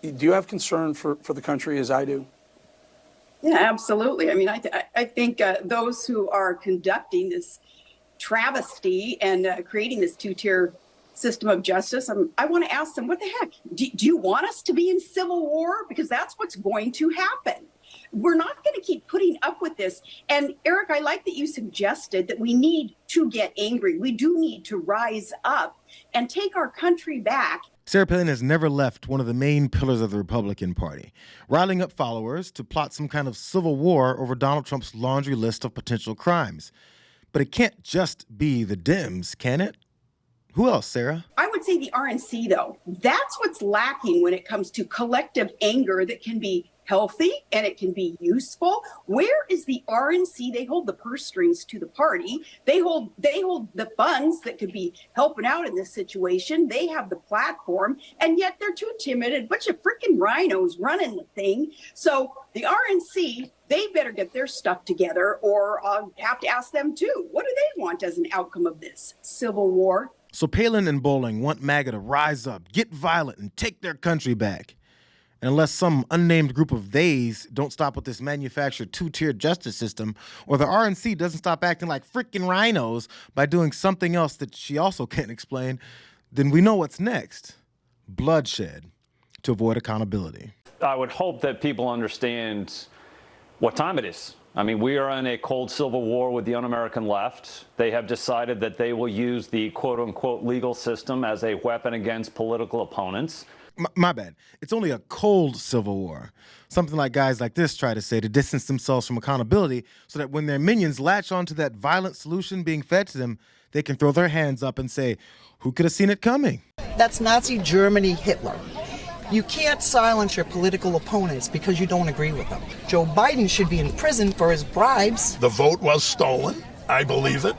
Do you have concern for the country as I do? Yeah, absolutely. I mean, I think those who are conducting this travesty and creating this two-tier system of justice, I want to ask them, what the heck? Do you want us to be in civil war? Because that's what's going to happen. We're not going to keep putting up with this. And Eric, I like that you suggested that we need to get angry. We do need to rise up and take our country back. Sarah Palin has never left one of the main pillars of the Republican Party, riling up followers to plot some kind of civil war over Donald Trump's laundry list of potential crimes. But it can't just be the Dems, can it? Who else, Sarah? I would say the RNC, though. That's what's lacking when it comes to collective anger that can be healthy and it can be useful. Where is the RNC? They hold the purse strings to the party. They hold the funds that could be helping out in this situation. They have the platform, and yet they're too timid. A bunch of freaking rhinos running the thing. So the RNC, they better get their stuff together, or I'll have to ask them too. What do they want as an outcome of this civil war? So Palin and Bowling want MAGA to rise up, get violent, and take their country back. And unless some unnamed group of theys don't stop with this manufactured two-tier justice system, or the RNC doesn't stop acting like freaking rhinos by doing something else that she also can't explain, then we know what's next. Bloodshed to avoid accountability. I would hope that people understand what time it is. I mean, we are in a cold civil war with the un-American left. They have decided that they will use the quote-unquote legal system as a weapon against political opponents. My bad. It's only a cold civil war. Something like guys like this try to say to distance themselves from accountability so that when their minions latch onto that violent solution being fed to them, they can throw their hands up and say, who could have seen it coming? That's Nazi Germany, Hitler. You can't silence your political opponents because you don't agree with them. Joe Biden should be in prison for his bribes. The vote was stolen. I believe it.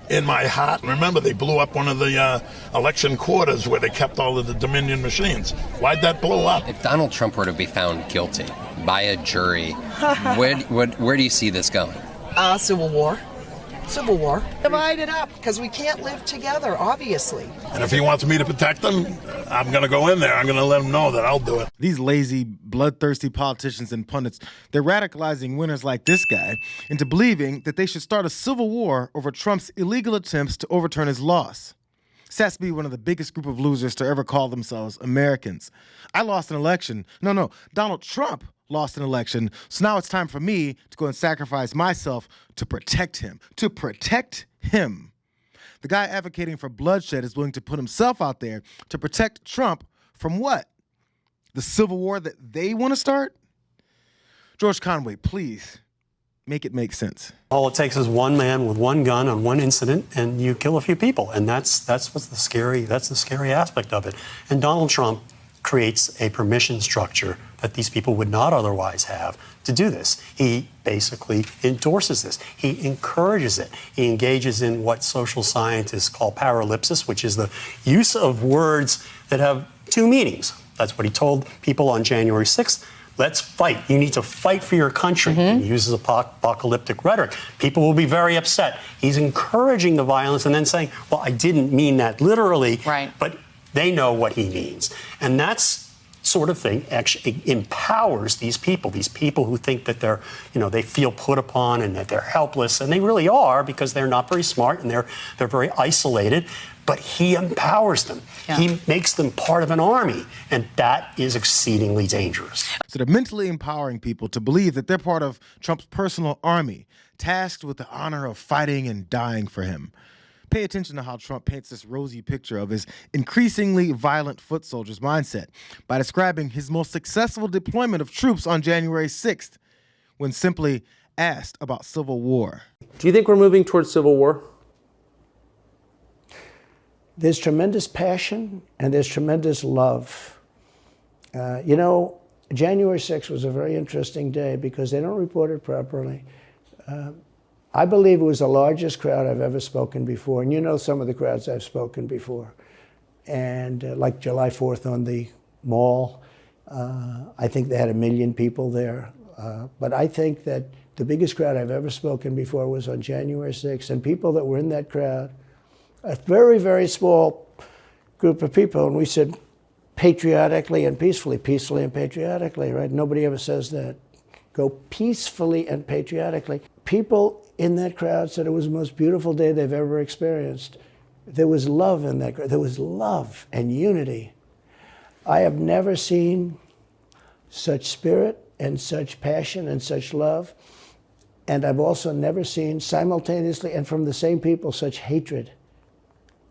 In my heart. Remember, they blew up one of the election quarters where they kept all of the Dominion machines. Why'd that blow up? If Donald Trump were to be found guilty by a jury, where do you see this going? Civil war. Civil war. Divide it up, because we can't live together, obviously. And if he wants me to protect them, I'm going to go in there. I'm going to let him know that I'll do it. These lazy, bloodthirsty politicians and pundits, they're radicalizing winners like this guy into believing that they should start a civil war over Trump's illegal attempts to overturn his loss. Sats be one of the biggest group of losers to ever call themselves Americans. I lost an election. No, Donald Trump lost an election, so now it's time for me to go and sacrifice myself to protect him. To protect him. The guy advocating for bloodshed is willing to put himself out there to protect Trump from what? The civil war that they want to start? George Conway, please make it make sense. All it takes is one man with one gun on one incident, and you kill a few people, and that's what's the scary aspect of it. And Donald Trump creates a permission structure that these people would not otherwise have to do this. He basically endorses this. He encourages it. He engages in what social scientists call paralipsis, which is the use of words that have two meanings. That's what he told people on January 6th. Let's fight. You need to fight for your country. Mm-hmm. He uses apocalyptic rhetoric. People will be very upset. He's encouraging the violence and then saying, well, I didn't mean that literally, right. But they know what he means. And that's sort of thing actually empowers these people who think that they're, they feel put upon and that they're helpless, and they really are because they're not very smart and they're very isolated. But he empowers them. Yeah. He makes them part of an army, and that is exceedingly dangerous. So they're mentally empowering people to believe that they're part of Trump's personal army, tasked with the honor of fighting and dying for him. Pay attention to how Trump paints this rosy picture of his increasingly violent foot soldiers mindset by describing his most successful deployment of troops on January 6th when simply asked about civil war. Do you think we're moving towards civil war? There's tremendous passion and there's tremendous love. January 6th was a very interesting day because they don't report it properly. I believe it was the largest crowd I've ever spoken before. And some of the crowds I've spoken before. And like July 4th on the mall, I think they had 1 million people there. But I think that the biggest crowd I've ever spoken before was on January 6th. And people that were in that crowd, a very, very small group of people, and we said, patriotically and peacefully, peacefully and patriotically, right? Nobody ever says that. Go peacefully and patriotically. People in that crowd said it was the most beautiful day they've ever experienced. There was love in that crowd. There was love and unity. I have never seen such spirit and such passion and such love. And I've also never seen simultaneously and from the same people such hatred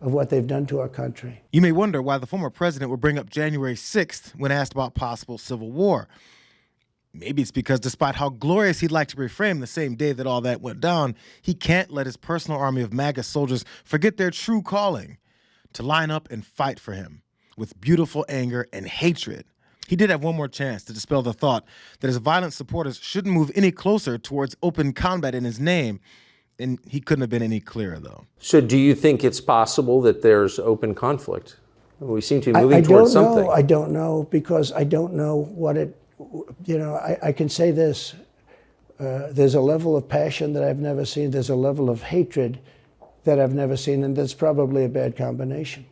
of what they've done to our country. You may wonder why the former president would bring up January 6th when asked about possible civil war. Maybe it's because despite how glorious he'd like to reframe the same day that all that went down, he can't let his personal army of MAGA soldiers forget their true calling, to line up and fight for him with beautiful anger and hatred. He did have one more chance to dispel the thought that his violent supporters shouldn't move any closer towards open combat in his name, and he couldn't have been any clearer, though. So do you think it's possible that there's open conflict? We seem to be moving towards something. I don't know, because I don't know what it, I can say this. There's a level of passion that I've never seen. There's a level of hatred that I've never seen, and that's probably a bad combination.